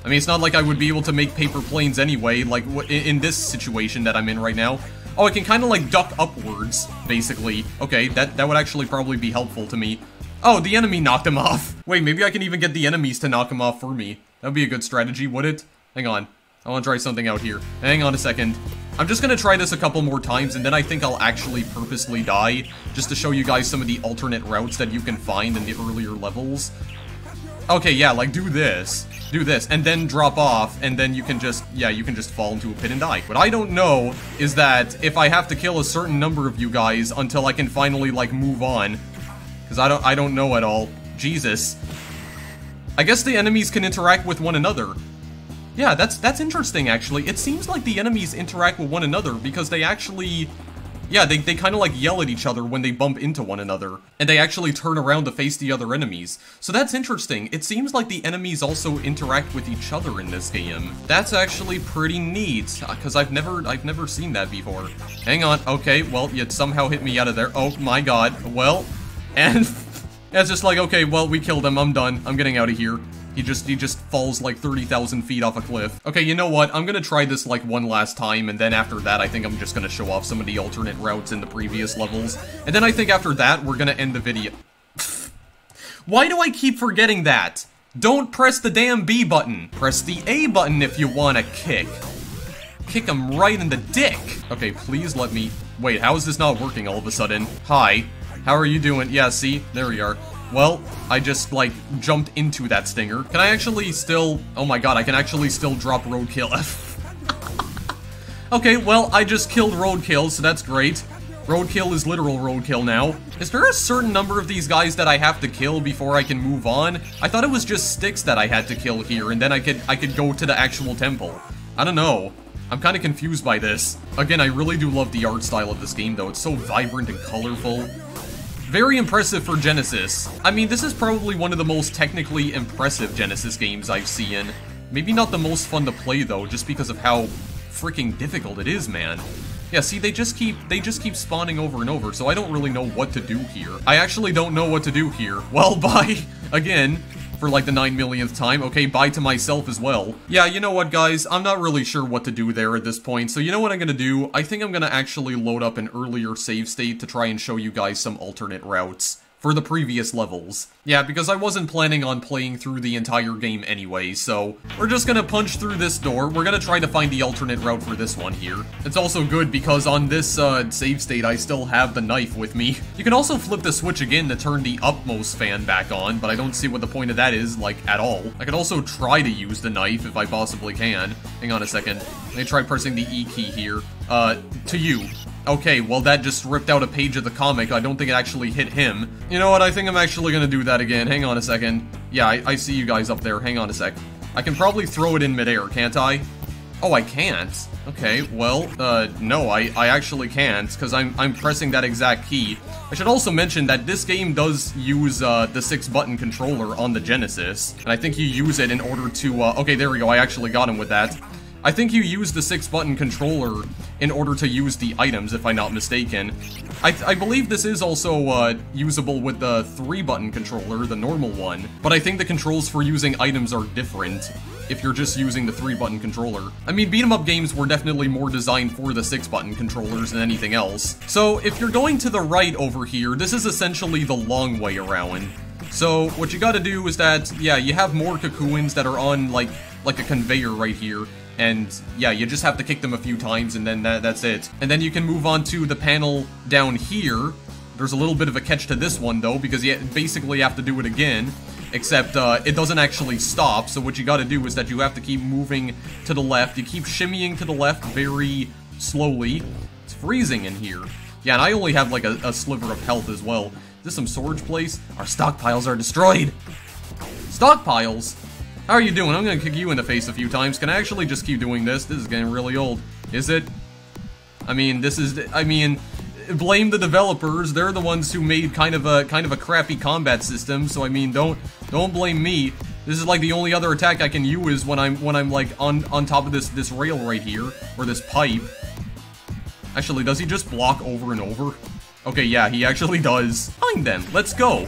I mean, it's not like I would be able to make paper planes anyway, like, in this situation that I'm in right now. Oh, I can kind of, like, duck upwards, basically. Okay, that would actually probably be helpful to me. Oh, the enemy knocked him off. Wait, maybe I can even get the enemies to knock him off for me. That would be a good strategy, would it? Hang on. I want to try something out here. Hang on a second. I'm just gonna try this a couple more times, and then I think I'll actually purposely die, just to show you guys some of the alternate routes that you can find in the earlier levels. Okay, yeah, like, do this, and then drop off, and then you can just, yeah, you can just fall into a pit and die. What I don't know is that if I have to kill a certain number of you guys until I can finally, like, move on, because I don't know at all. Jesus. I guess the enemies can interact with one another. Yeah, that's interesting, actually. It seems like the enemies interact with one another because they actually... Yeah, they kind of like yell at each other when they bump into one another. And they actually turn around to face the other enemies. So that's interesting. It seems like the enemies also interact with each other in this game. That's actually pretty neat, because I've never seen that before. Hang on. Okay, well, you somehow hit me out of there. Oh my god. Well, and... it's just like, okay, well, we killed him. I'm done. I'm getting out of here. He just falls like 30,000 feet off a cliff. Okay, you know what? I'm gonna try this like one last time, and then after that, I think I'm just gonna show off some of the alternate routes in the previous levels. And then I think after that, we're gonna end the video. Why do I keep forgetting that? Don't press the damn B button. Press the A button if you wanna kick. Kick him right in the dick. Okay, please let me... Wait, how is this not working all of a sudden? Hi. How are you doing? Yeah, see? There we are. Well, I just, like, jumped into that stinger. Can I actually still... Oh my god, I can actually still drop roadkill. Okay, well, I just killed roadkill, so that's great. Roadkill is literal roadkill now. Is there a certain number of these guys that I have to kill before I can move on? I thought it was just sticks that I had to kill here, and then I could go to the actual temple. I don't know. I'm kind of confused by this. Again, I really do love the art style of this game, though. It's so vibrant and colorful. Very impressive for Genesis. I mean, this is probably one of the most technically impressive Genesis games I've seen. Maybe not the most fun to play, though, just because of how freaking difficult it is, man. Yeah, see, they just keep spawning over and over, so I don't really know what to do here. I actually don't know what to do here. Well, bye, again, for like the 9 millionth time. Okay, bye to myself as well. Yeah, you know what, guys? I'm not really sure what to do there at this point, so you know what I'm gonna do? I think I'm gonna actually load up an earlier save state to try and show you guys some alternate routes for the previous levels. Yeah, because I wasn't planning on playing through the entire game anyway, so we're just gonna punch through this door. We're gonna try to find the alternate route for this one here. It's also good because on this save state, I still have the knife with me. You can also flip the switch again to turn the upmost fan back on, but I don't see what the point of that is, like, at all. I could also try to use the knife if I possibly can. Hang on a second. Let me try pressing the E key here. To you. Okay, well that just ripped out a page of the comic. I don't think it actually hit him. You know what, I think I'm actually gonna do that again. Hang on a second. Yeah, I see you guys up there. Hang on a sec. I can probably throw it in midair, can't I? Oh, I can't. Okay, well, no, I actually can't, because I'm pressing that exact key. I should also mention that this game does use, the 6-button controller on the Genesis, and I think you use it in order to, okay, there we go, I actually got him with that. I think you use the 6-button controller in order to use the items, if I'm not mistaken. I believe this is also, usable with the 3-button controller, the normal one, but I think the controls for using items are different if you're just using the 3-button controller. I mean, beat-em-up games were definitely more designed for the 6-button controllers than anything else. So, if you're going to the right over here, this is essentially the long way around. So, what you gotta do is that, yeah, you have more cocoons that are on, like a conveyor right here. And yeah, you just have to kick them a few times and then that's it. And then you can move on to the panel down here. There's a little bit of a catch to this one though, because you basically have to do it again. Except it doesn't actually stop, so what you gotta do is that you have to keep moving to the left. You keep shimmying to the left very slowly. It's freezing in here. Yeah, and I only have like a sliver of health as well. Is this some storage place? Our stockpiles are destroyed! Stockpiles? How are you doing? I'm gonna kick you in the face a few times. Can I actually just keep doing this? This is getting really old. Is it? I mean, blame the developers. They're the ones who made kind of a crappy combat system. So I mean, don't blame me. This is like the only other attack I can use when I'm like on top of this rail right here, or this pipe. Actually, does he just block over and over? Okay, yeah, he actually does. Fine then, let's go.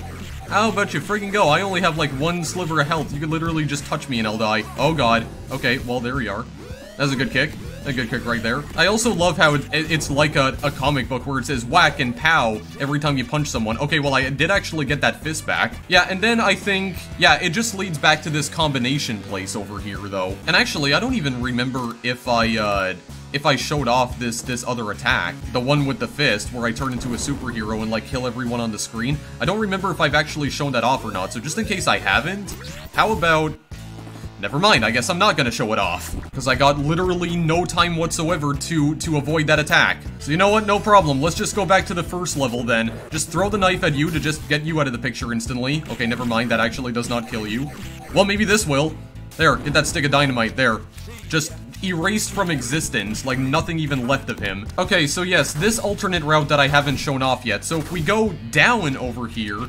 How about you freaking go? I only have like one sliver of health. You could literally just touch me and I'll die. Oh god. Okay, well there we are. That's a good kick. A good kick right there. I also love how it's like a comic book where it says whack and pow every time you punch someone. Okay, well I did actually get that fist back. Yeah, and then I think, yeah, it just leads back to this combination place over here though. And actually, I don't even remember if I showed off this other attack, the one with the fist, where I turn into a superhero and, like, kill everyone on the screen. I don't remember if I've actually shown that off or not, so just in case I haven't, how about... Never mind, I guess I'm not gonna show it off, because I got literally no time whatsoever to avoid that attack. So you know what, no problem, let's just go back to the first level then. Just throw the knife at you to just get you out of the picture instantly. Okay, never mind, that actually does not kill you. Well, maybe this will. There, get that stick of dynamite, there. Just erased from existence, like nothing even left of him. Okay, so yes, this alternate route that I haven't shown off yet. So if we go down over here...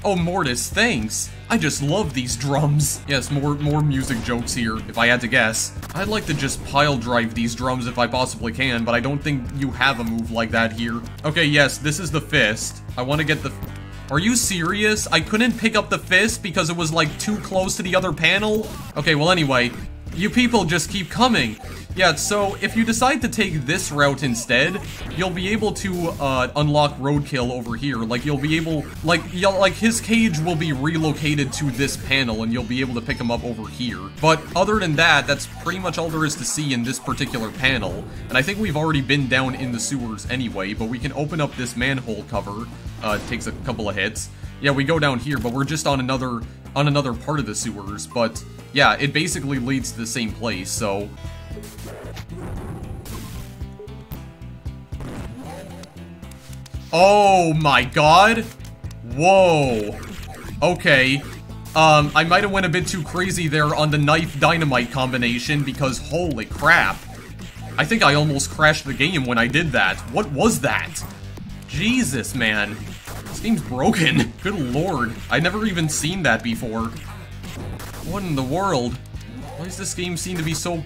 Oh, Mortis, thanks! I just love these drums. Yes, more music jokes here, if I had to guess. I'd like to just pile drive these drums if I possibly can, but I don't think you have a move like that here. Okay, yes, this is the fist. I want to get the... Are you serious? I couldn't pick up the fist because it was, like, too close to the other panel? Okay, well, anyway, you people just keep coming. Yeah, so if you decide to take this route instead, you'll be able to unlock Roadkill over here. Like, you'll be able, like his cage will be relocated to this panel and you'll be able to pick him up over here. But other than that, that's pretty much all there is to see in this particular panel. And I think we've already been down in the sewers anyway, but we can open up this manhole cover. It takes a couple of hits. Yeah, we go down here, but we're just on another part of the sewers. But yeah, it basically leads to the same place, so... Oh my god! Whoa. Okay. I might have went a bit too crazy there on the knife-dynamite combination because holy crap. I think I almost crashed the game when I did that. What was that? Jesus, man. This game's broken. Good lord. I'd never even seen that before. What in the world? Why does this game seem to be so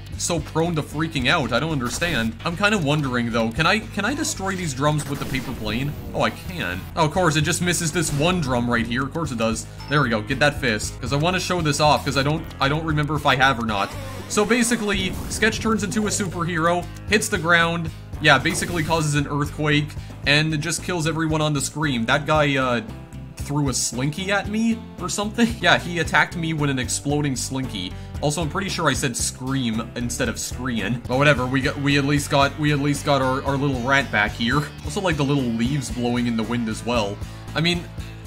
prone to freaking out? I don't understand. I'm kind of wondering though, can I destroy these drums with the paper plane? Oh, I can. Oh, of course, it just misses this one drum right here. Of course it does. There we go, get that fist. Because I want to show this off, because I don't remember if I have or not. So basically, Sketch turns into a superhero, hits the ground, yeah, basically causes an earthquake, and it just kills everyone on the screen. That guy, threw a slinky at me or something? Yeah, he attacked me with an exploding slinky. Also, I'm pretty sure I said scream instead of screen. But whatever, we at least got our little rat back here. Also like the little leaves blowing in the wind as well. I mean,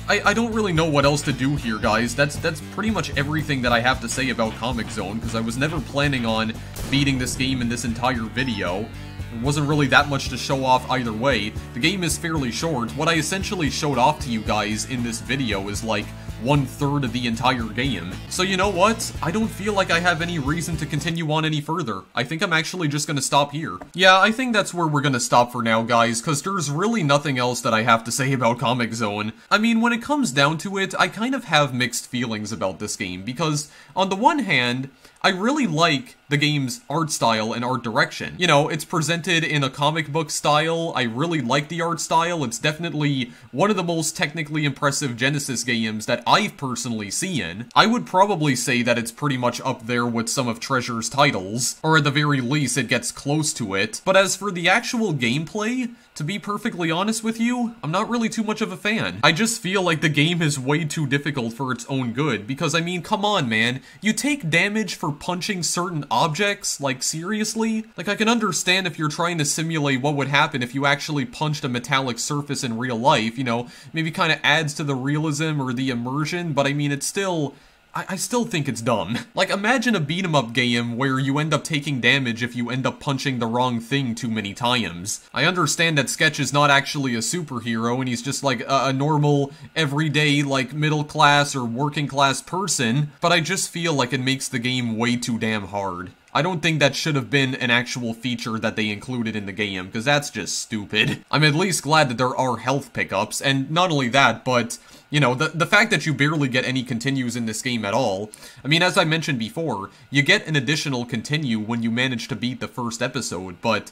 I don't really know what else to do here, guys. That's pretty much everything that I have to say about Comix Zone, because I was never planning on beating this game in this entire video. There wasn't really that much to show off either way. The game is fairly short. What I essentially showed off to you guys in this video is like 1/3 of the entire game. So you know what? I don't feel like I have any reason to continue on any further. I think I'm actually just gonna stop here. Yeah, I think that's where we're gonna stop for now, guys, because there's really nothing else that I have to say about Comix Zone. I mean, when it comes down to it, I kind of have mixed feelings about this game, because on the one hand, I really like the game's art style and art direction. You know, it's presented in a comic book style. I really like the art style. It's definitely one of the most technically impressive Genesis games that I've personally seen. I would probably say that it's pretty much up there with some of Treasure's titles, or at the very least it gets close to it. But as for the actual gameplay, to be perfectly honest with you, I'm not really too much of a fan. I just feel like the game is way too difficult for its own good, because I mean, come on man, you take damage for punching certain objects? Like, seriously? Like, I can understand if you're trying to simulate what would happen if you actually punched a metallic surface in real life, you know, maybe kind of adds to the realism or the immersion, but I mean, it's still... I still think it's dumb. Like, imagine a beat-em-up game where you end up taking damage if you end up punching the wrong thing too many times. I understand that Sketch is not actually a superhero and he's just like a normal, everyday, like, middle-class or working-class person, but I just feel like it makes the game way too damn hard. I don't think that should have been an actual feature that they included in the game, because that's just stupid. I'm at least glad that there are health pickups, and not only that, but... you know, the fact that you barely get any continues in this game at all, I mean, as I mentioned before, you get an additional continue when you manage to beat the first episode, but,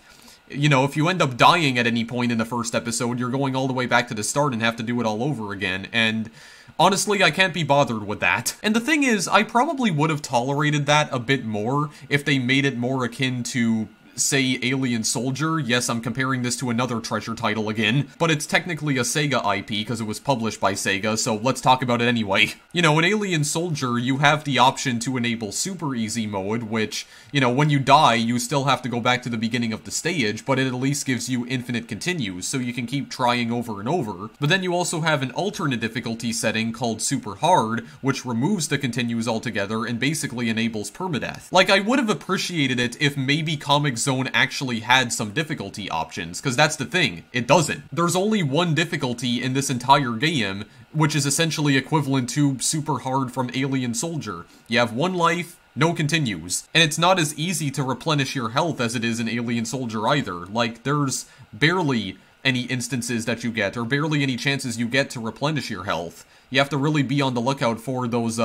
you know, if you end up dying at any point in the first episode, you're going all the way back to the start and have to do it all over again, and... honestly, I can't be bothered with that. And the thing is, I probably would have tolerated that a bit more if they made it more akin to... say Alien Soldier. Yes, I'm comparing this to another Treasure title again, but it's technically a Sega IP because it was published by Sega, so let's talk about it anyway. You know, in Alien Soldier, you have the option to enable Super Easy Mode, which, you know, when you die, you still have to go back to the beginning of the stage, but it at least gives you infinite continues, so you can keep trying over and over. But then you also have an alternate difficulty setting called Super Hard, which removes the continues altogether and basically enables permadeath. Like, I would have appreciated it if maybe Comix Zone actually had some difficulty options, because that's the thing, it doesn't. There's only one difficulty in this entire game, which is essentially equivalent to Super Hard from Alien Soldier. You have one life, no continues. And it's not as easy to replenish your health as it is in Alien Soldier either. Like, there's barely any instances that you get, or barely any chances you get to replenish your health. You have to really be on the lookout for those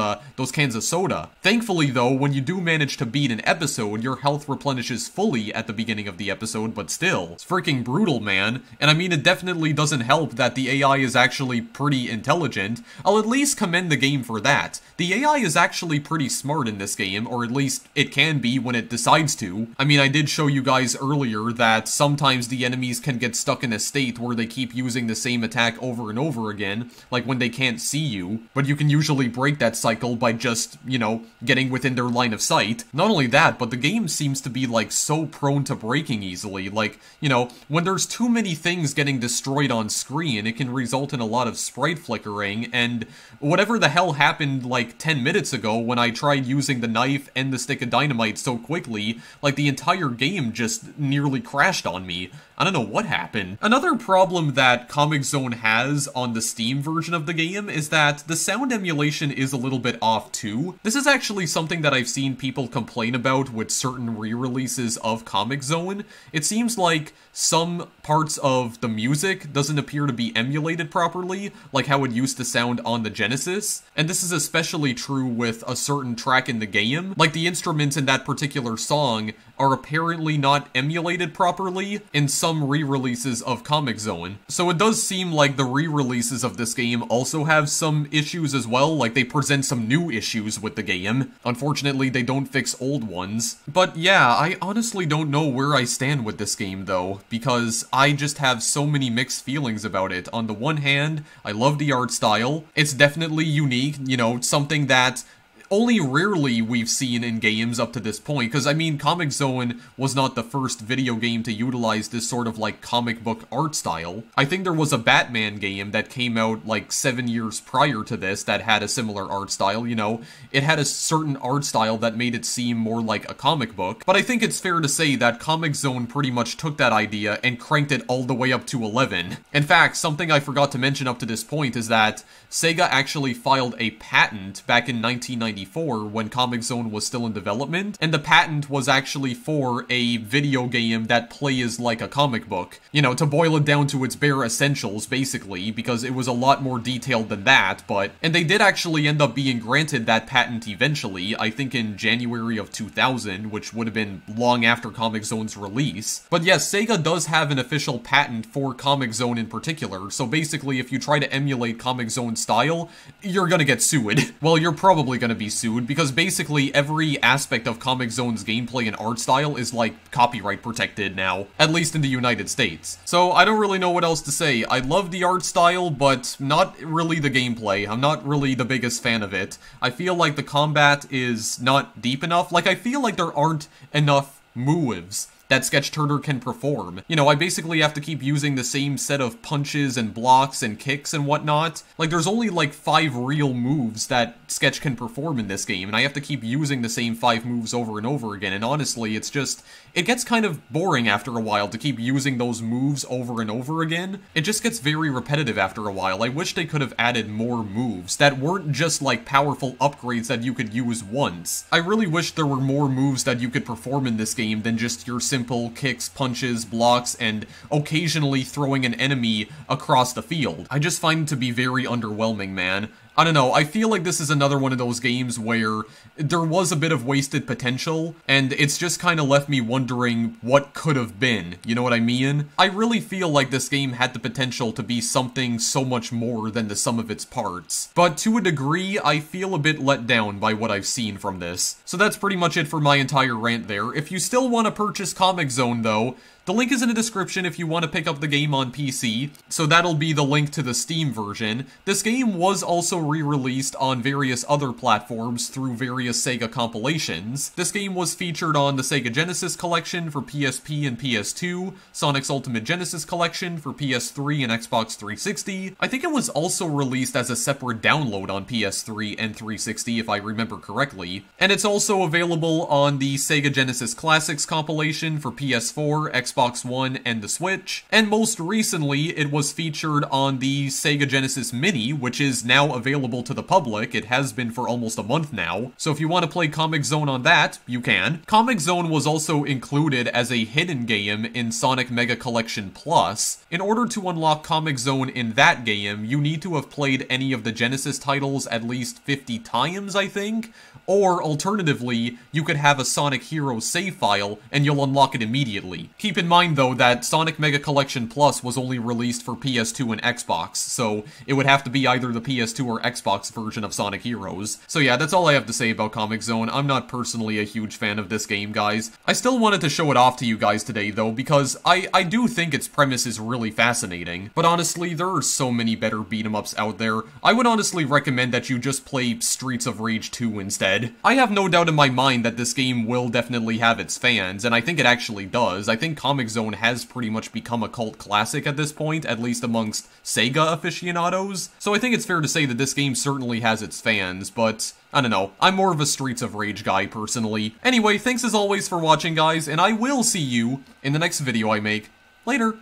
cans of soda. Thankfully, though, when you do manage to beat an episode, your health replenishes fully at the beginning of the episode, but still. It's freaking brutal, man. And I mean, it definitely doesn't help that the AI is actually pretty intelligent. I'll at least commend the game for that. The AI is actually pretty smart in this game, or at least it can be when it decides to. I mean, I did show you guys earlier that sometimes the enemies can get stuck in a state where they keep using the same attack over and over again, like when they can't see you, but you can usually break that cycle by just, you know, getting within their line of sight. Not only that, but the game seems to be, like, so prone to breaking easily. Like, you know, when there's too many things getting destroyed on screen, it can result in a lot of sprite flickering, and whatever the hell happened, like, 10 minutes ago when I tried using the knife and the stick of dynamite so quickly, like, the entire game just nearly crashed on me. I don't know what happened. Another problem that Comix Zone has on the Steam version of the game is that the sound emulation is a little bit off too. This is actually something that I've seen people complain about with certain re-releases of Comix Zone. It seems like some parts of the music doesn't appear to be emulated properly, like how it used to sound on the Genesis. And this is especially true with a certain track in the game. Like, the instruments in that particular song are apparently not emulated properly in some re-releases of Comix Zone. So it does seem like the re-releases of this game also have some issues as well, like they present some new issues with the game. Unfortunately, they don't fix old ones. But yeah, I honestly don't know where I stand with this game though, because I just have so many mixed feelings about it. On the one hand, I love the art style. It's definitely unique, you know, something that only rarely we've seen in games up to this point, because I mean, Comix Zone was not the first video game to utilize this sort of like comic book art style. I think there was a Batman game that came out like 7 years prior to this that had a similar art style, you know. It had a certain art style that made it seem more like a comic book, but I think it's fair to say that Comix Zone pretty much took that idea and cranked it all the way up to 11. In fact, something I forgot to mention up to this point is that Sega actually filed a patent back in 1994 when Comix Zone was still in development, and the patent was actually for a video game that plays like a comic book. You know, to boil it down to its bare essentials, basically, because it was a lot more detailed than that, and they did actually end up being granted that patent eventually, I think in January of 2000, which would have been long after Comix Zone's release. But yes, Sega does have an official patent for Comix Zone in particular, so basically if you try to emulate Comix Zone's style, you're gonna get sued. Well, you're probably gonna be sued, because basically every aspect of Comix Zone's gameplay and art style is like copyright protected now, at least in the United States. So I don't really know what else to say. I love the art style, but not really the gameplay. I'm not really the biggest fan of it. I feel like the combat is not deep enough. Like, I feel like there aren't enough moves that Sketch Turner can perform. You know, I basically have to keep using the same set of punches and blocks and kicks and whatnot. Like, there's only like 5 real moves that Sketch can perform in this game, and I have to keep using the same 5 moves over and over again, and honestly, it's just, it gets kind of boring after a while to keep using those moves over and over again. It just gets very repetitive after a while. I wish they could have added more moves that weren't just like powerful upgrades that you could use once. I really wish there were more moves that you could perform in this game than just your simple kicks, punches, blocks, and occasionally throwing an enemy across the field. I just find it to be very underwhelming, man. I don't know, I feel like this is another one of those games where there was a bit of wasted potential, and it's just kind of left me wondering what could have been, you know what I mean? I really feel like this game had the potential to be something so much more than the sum of its parts. But to a degree, I feel a bit let down by what I've seen from this. So that's pretty much it for my entire rant there. If you still want to purchase Comix Zone though, the link is in the description if you want to pick up the game on PC, so that'll be the link to the Steam version. This game was also re-released on various other platforms through various Sega compilations. This game was featured on the Sega Genesis Collection for PSP and PS2, Sonic's Ultimate Genesis Collection for PS3 and Xbox 360. I think it was also released as a separate download on PS3 and 360 if I remember correctly. And it's also available on the Sega Genesis Classics compilation for PS4, Xbox One, and the Switch, and most recently it was featured on the Sega Genesis Mini, which is now available to the public. It has been for almost a month now, so if you want to play Comix Zone on that, you can. Comix Zone was also included as a hidden game in Sonic Mega Collection Plus. In order to unlock Comix Zone in that game, you need to have played any of the Genesis titles at least 50 times, I think, or alternatively, you could have a Sonic Heroes save file and you'll unlock it immediately. Keep in mind though that Sonic Mega Collection Plus was only released for PS2 and Xbox, so it would have to be either the PS2 or Xbox version of Sonic Heroes. So yeah, that's all I have to say about Comix Zone. I'm not personally a huge fan of this game, guys. I still wanted to show it off to you guys today though, because I do think its premise is really fascinating, but honestly, there are so many better beat-em-ups out there. I would honestly recommend that you just play Streets of Rage 2 instead. I have no doubt in my mind that this game will definitely have its fans, and I think it actually does. I think Comix Zone has pretty much become a cult classic at this point, at least amongst Sega aficionados. So I think it's fair to say that this game certainly has its fans, but I don't know, I'm more of a Streets of Rage guy personally. Anyway, thanks as always for watching, guys, and I will see you in the next video I make. Later!